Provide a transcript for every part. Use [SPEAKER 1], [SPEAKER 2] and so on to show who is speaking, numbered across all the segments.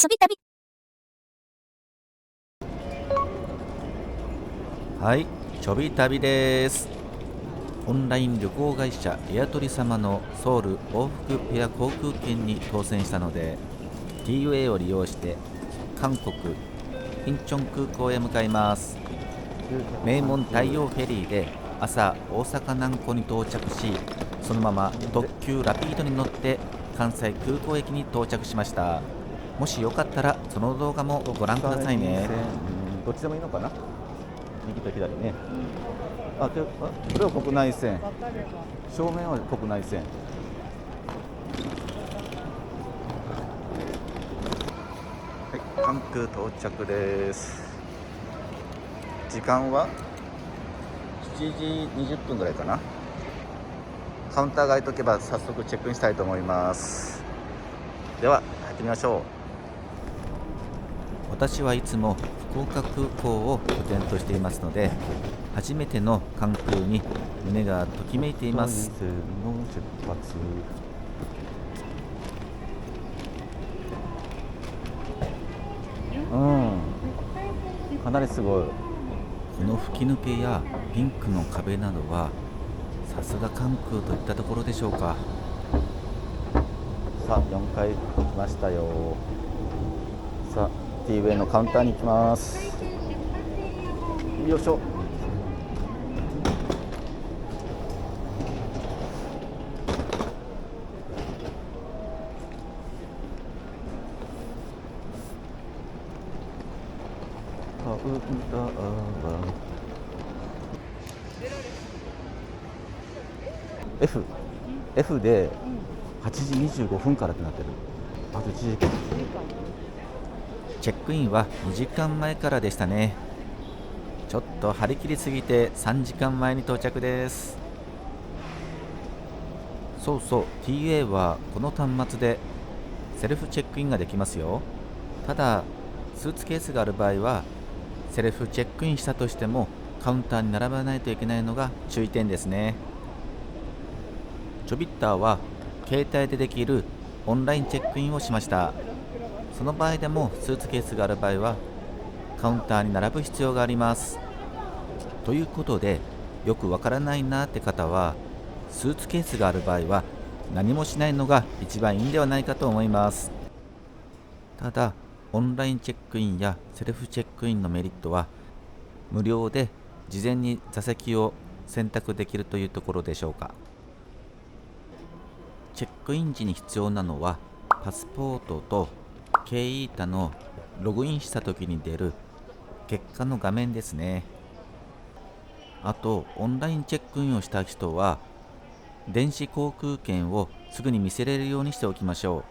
[SPEAKER 1] ちょび旅。
[SPEAKER 2] はい、ちょび旅です。オンライン旅行会社エアトリ様のソウル往復ペア航空券に当選したので TUA を利用して韓国インチョン空港へ向かいます。名門太陽フェリーで朝大阪南港に到着し、そのまま特急ラピードに乗って関西空港駅に到着しました。もしよかったらその動画もご覧くださいね。
[SPEAKER 3] どっちでもいいのかな、右と左ね。これは国内線、正面は国内線。はい、関空到着です。時間は7時20分ぐらいかな。カウンターが空いとけば早速チェックインしたいと思います。では入ってみましょう。
[SPEAKER 2] 私はいつも福岡空港を拠点としていますので、初めての関空に胸がときめいています。
[SPEAKER 3] の出発。かなりすごい。
[SPEAKER 2] この吹き抜けやピンクの壁などはさすが関空といったところでしょうか。
[SPEAKER 3] さあ4階来ましたよ。さあ TWA のカウンターに行きます。よいしょ。カウンターは F で8時25分からってなってる。あと1時間。
[SPEAKER 2] チェックインは2時間前からでしたね。ちょっと張り切りすぎて3時間前に到着です。そうそう、 TA はこの端末でセルフチェックインができますよ。ただスーツケースがある場合はセルフチェックインしたとしてもカウンターに並ばないといけないのが注意点ですね。ちょびっターは携帯でできるオンラインチェックインをしました。その場合でもスーツケースがある場合はカウンターに並ぶ必要があります。ということで、よくわからないなって方はスーツケースがある場合は何もしないのが一番いいんではないかと思います。ただオンラインチェックインやセルフチェックインのメリットは無料で事前に座席を選択できるというところでしょうか。チェックイン時に必要なのはパスポートと K-EATA のログインした時に出る結果の画面ですね。あとオンラインチェックインをした人は電子航空券をすぐに見せれるようにしておきましょ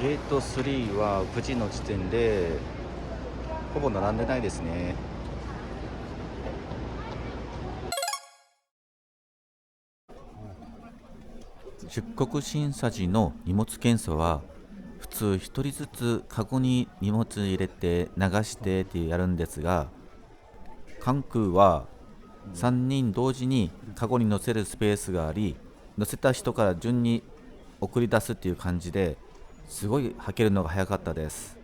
[SPEAKER 3] ゲート3は9時の時点でほぼ並んでないですね。
[SPEAKER 2] う。出国審査時の荷物検査は普通1人ずつカゴに荷物入れて流してってやるんですが、関空は3人同時にカゴに乗せるスペースがあり、乗せた人から順に送り出すっていう感じですごい履けるのが早かったです。
[SPEAKER 3] こ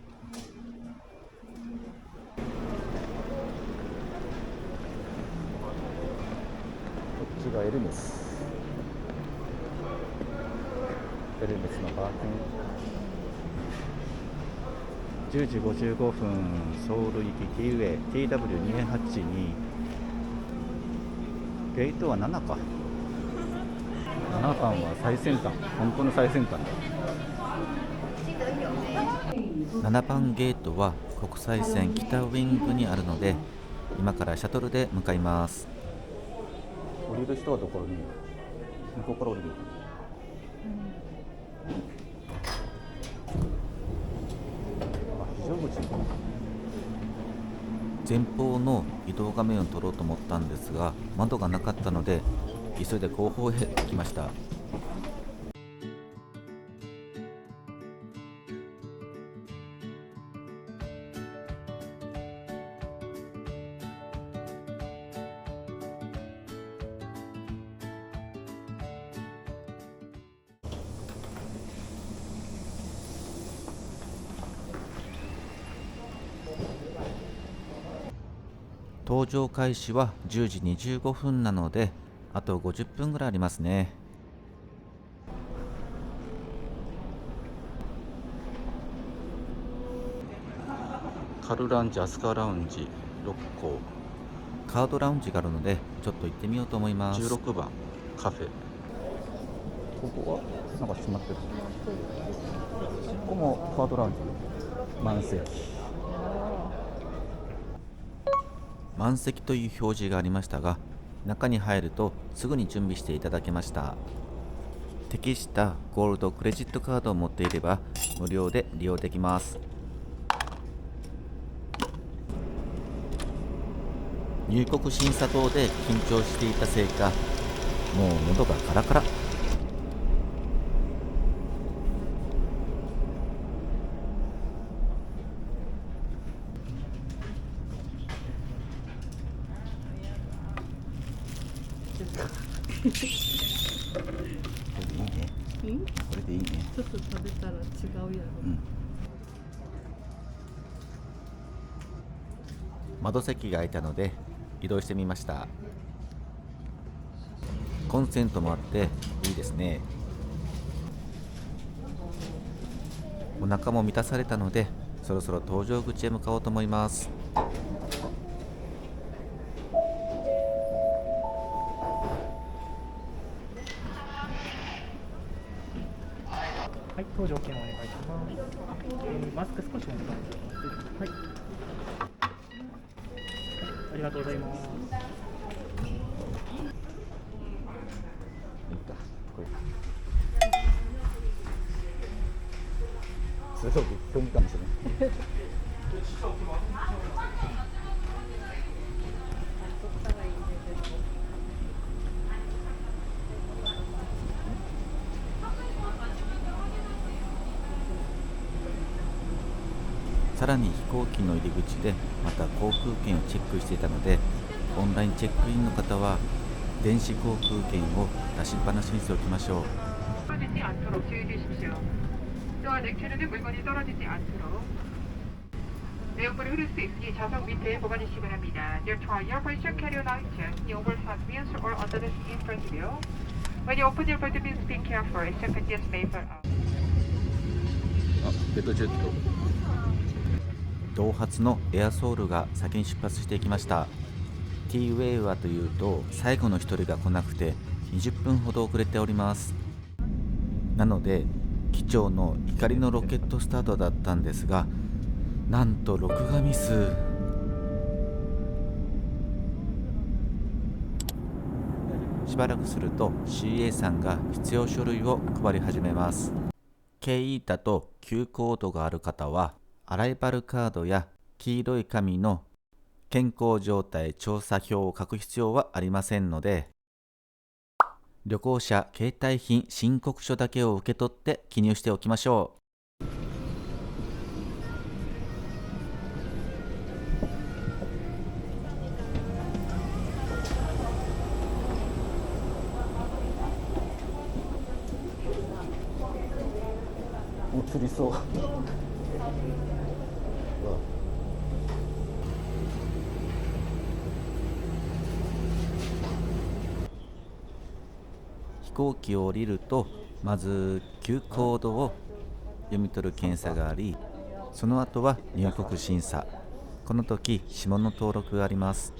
[SPEAKER 3] っちがエルメスのパーキング。10時55分ソウル行き TWA TW282。ゲートは7か。7番は最先端、本当の最先端だ。
[SPEAKER 2] 7番ゲートは国際線北ウィングにあるので今からシャトルで向かいます。
[SPEAKER 3] 降りる人はどこに向こうから降りる。非常口。
[SPEAKER 2] 前方の移動画面を撮ろうと思ったんですが窓がなかったので急いで後方へ行きました。搭乗開始は10時25分なので、あと50分ぐらいありますね。
[SPEAKER 3] カルランジ、アスカラウンジ6個、
[SPEAKER 2] カードラウンジがあるので、ちょっと行ってみようと思います。
[SPEAKER 3] 16番カフェ。ここはなんか閉まってる。ここもカードラウンジ満席。
[SPEAKER 2] 満席という表示がありましたが、中に入るとすぐに準備していただけました。適したゴールドクレジットカードを持っていれば無料で利用できます。入国審査等で緊張していたせいか、もう喉がカラカラ。いいね。これでいいね。
[SPEAKER 1] ちょっと食べたら違うやろ。
[SPEAKER 2] 窓席が空いたので移動してみました。コンセントもあっていいですね。お腹も満たされたので、そろそろ搭乗口へ向かおうと思います。
[SPEAKER 4] はい、搭乗券お願いします。マスク少しお願いします。はい。ありがとうございます。
[SPEAKER 3] すごく興味かもしれない。
[SPEAKER 2] さらに飛行機の入り口でまた航空券をチェックしていたので、オンラインチェックインの方は電子航空券を出しっぱなしにしておきましょう。
[SPEAKER 5] 내용물이 흐를 수 있으니 좌석 밑에 보관하시기 바랍니다. Dear try your question carry-on item. The over has bins or under the seat in front of you. When you open your food bins, be careful. Extra contents may fall out.
[SPEAKER 3] ベッドジェット。
[SPEAKER 2] 同発のエアソウルが先に出発していきました。 T ウェイはというと、最後の一人が来なくて20分ほど遅れております。なので機長の怒りのロケットスタートだったんですが、なんと録画ミス。しばらくすると CA さんが必要書類を配り始めます。 KETA と Q コードがある方はアライバルカードや黄色い紙の健康状態調査表を書く必要はありませんので、旅行者携帯品申告書だけを受け取って記入しておきましょう。
[SPEAKER 3] 映りそう。
[SPEAKER 2] 飛行機を降りると、まず Q コードを読み取る検査があり、その後は入国審査。この時指紋の登録があります。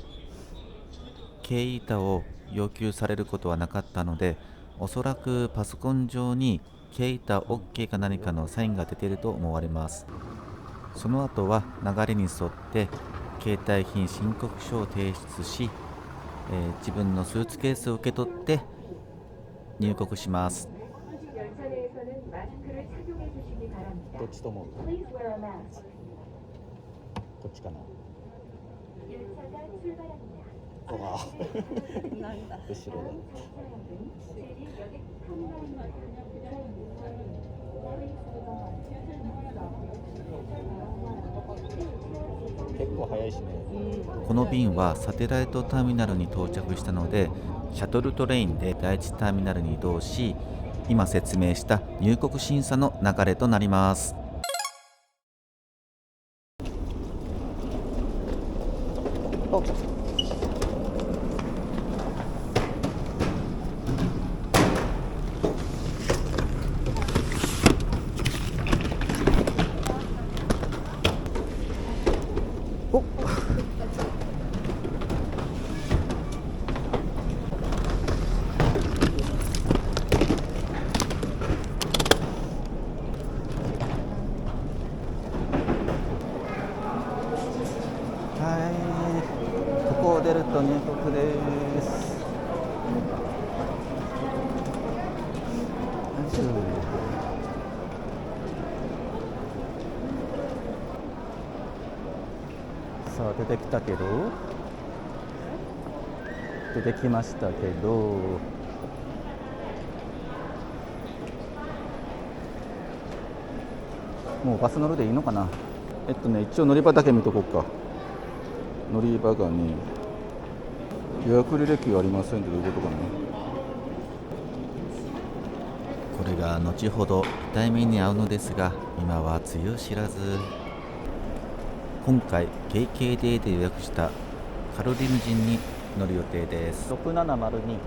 [SPEAKER 2] KETA を要求されることはなかったので、おそらくパソコン上にKETA OK か何かのサインが出ていると思われます。その後は流れに沿って携帯品申告書を提出し、自分のスーツケースを受け取って入国します。
[SPEAKER 3] どっちと思う？こっちかな。うわ
[SPEAKER 1] なんだ。
[SPEAKER 3] 後ろだ。結構早いしね。
[SPEAKER 2] この便はサテライトターミナルに到着したので、シャトルトレインで第1ターミナルに移動し、今説明した入国審査の流れとなります。
[SPEAKER 3] おおはい、ここを出ると入国です。さあ出てきたけど、出てきましたけど、もうバス乗るでいいのかな。一応乗り場だけ見とこうか。乗り場がね、予約履歴はありませんってどういうことかな。
[SPEAKER 2] これが後ほど痛い目に遭うのですが、今は梅雨知らず。今回 KKday で予約したカロリムジンに乗る予定です。
[SPEAKER 3] 6702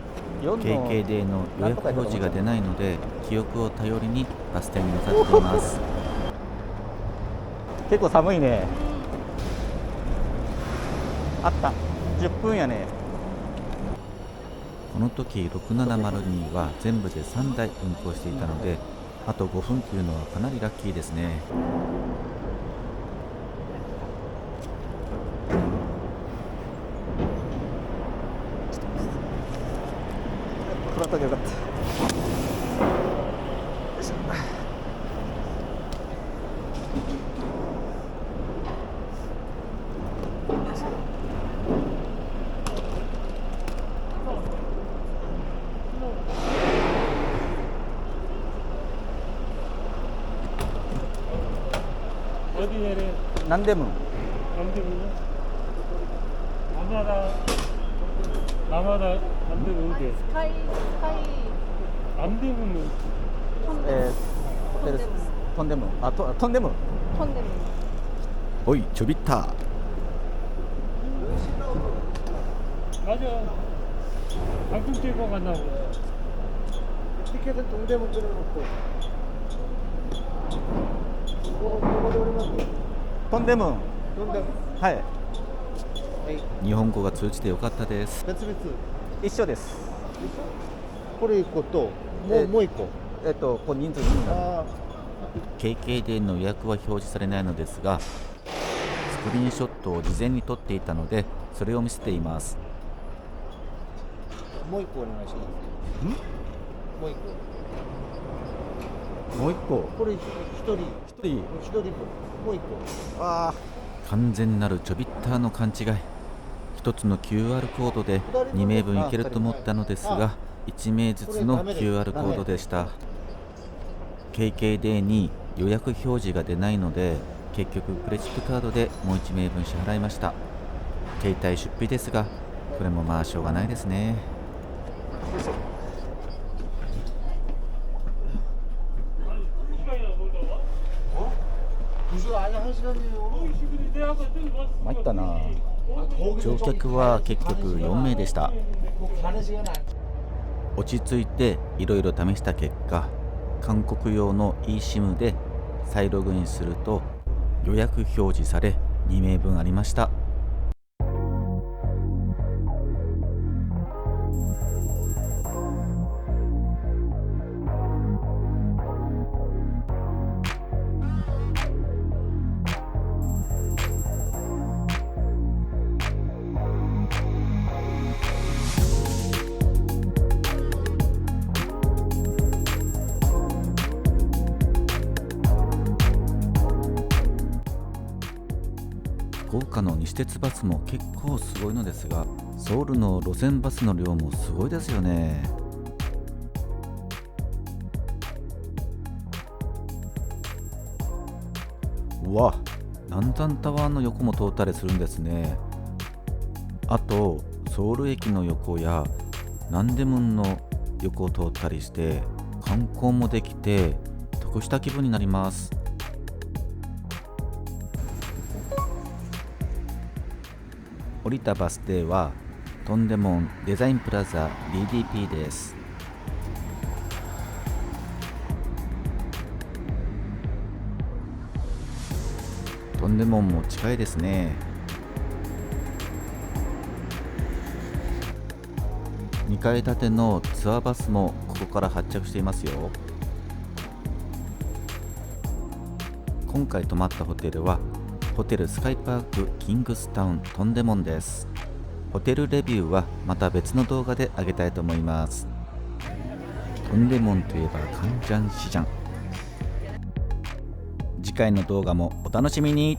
[SPEAKER 2] KKday の予約表示が出ないので、記憶を頼りにバス停に向かっています。
[SPEAKER 3] 結構寒いね。あった、10分やね。
[SPEAKER 2] この時6702は全部で3台運行していたので、あと5分というのはかなりラッキーですね。
[SPEAKER 3] これだけよかった。よいしょ。
[SPEAKER 4] 어디 내려?
[SPEAKER 3] 남대문.
[SPEAKER 4] 남대문이요? 남하다 남대문 어디?
[SPEAKER 1] スカイ
[SPEAKER 4] 남대문은
[SPEAKER 3] トンデム。あ、トンデム。
[SPEAKER 1] トンデム
[SPEAKER 2] おいちょびった。
[SPEAKER 4] 맞아. 방금 찍고 갔나 보다.
[SPEAKER 6] 티켓은 동대문 끊어놓고
[SPEAKER 3] トンデム。
[SPEAKER 6] 동대문
[SPEAKER 3] はい。
[SPEAKER 6] はい
[SPEAKER 2] 日本語が通じてよかったです。
[SPEAKER 6] 別々
[SPEAKER 3] 一緒です。
[SPEAKER 6] これ1個ともう1個
[SPEAKER 3] ここ人数になる。
[SPEAKER 6] あ
[SPEAKER 2] KKday の予約は表示されないのですが、スクリーンショットを事前に撮っていたので、それを見せています。
[SPEAKER 6] もう1個お願いしますもう1個
[SPEAKER 3] もう一個。
[SPEAKER 6] これ1人
[SPEAKER 3] 一人。
[SPEAKER 6] 1人分もう1個
[SPEAKER 3] あ
[SPEAKER 2] 完全なるちょびったーの勘違い。一つの QR コードで2名分いけると思ったのですが、1名ずつの QR コードでした。 KKday に予約表示が出ないので、結局クレジットカードでもう1名分支払いました。携帯出費ですが、これもまあしょうがないですね。
[SPEAKER 3] 参ったな。
[SPEAKER 2] 乗客は結局4名でした。
[SPEAKER 6] 가는 시간 안
[SPEAKER 2] 落ち着いていろいろ試した結果、韓国用の eSIM で再ログインすると予約表示され2名分ありました。福岡の西鉄バスも結構すごいのですが、ソウルの路線バスの量もすごいですよね。うわ、南山タワーの横も通ったりするんですね。あとソウル駅の横や南大門の横を通ったりして観光もできて得した気分になります。降りたバス停はトンデモンデザインプラザ DDP です。トンデモンも近いですね。2階建てのツアーバスもここから発着していますよ。今回泊まったホテルはホテルスカイパークキングスタウントンデモンです。ホテルレビューはまた別の動画で上げたいと思います。トンデモンといえばカンジャンシジャン。次回の動画もお楽しみに。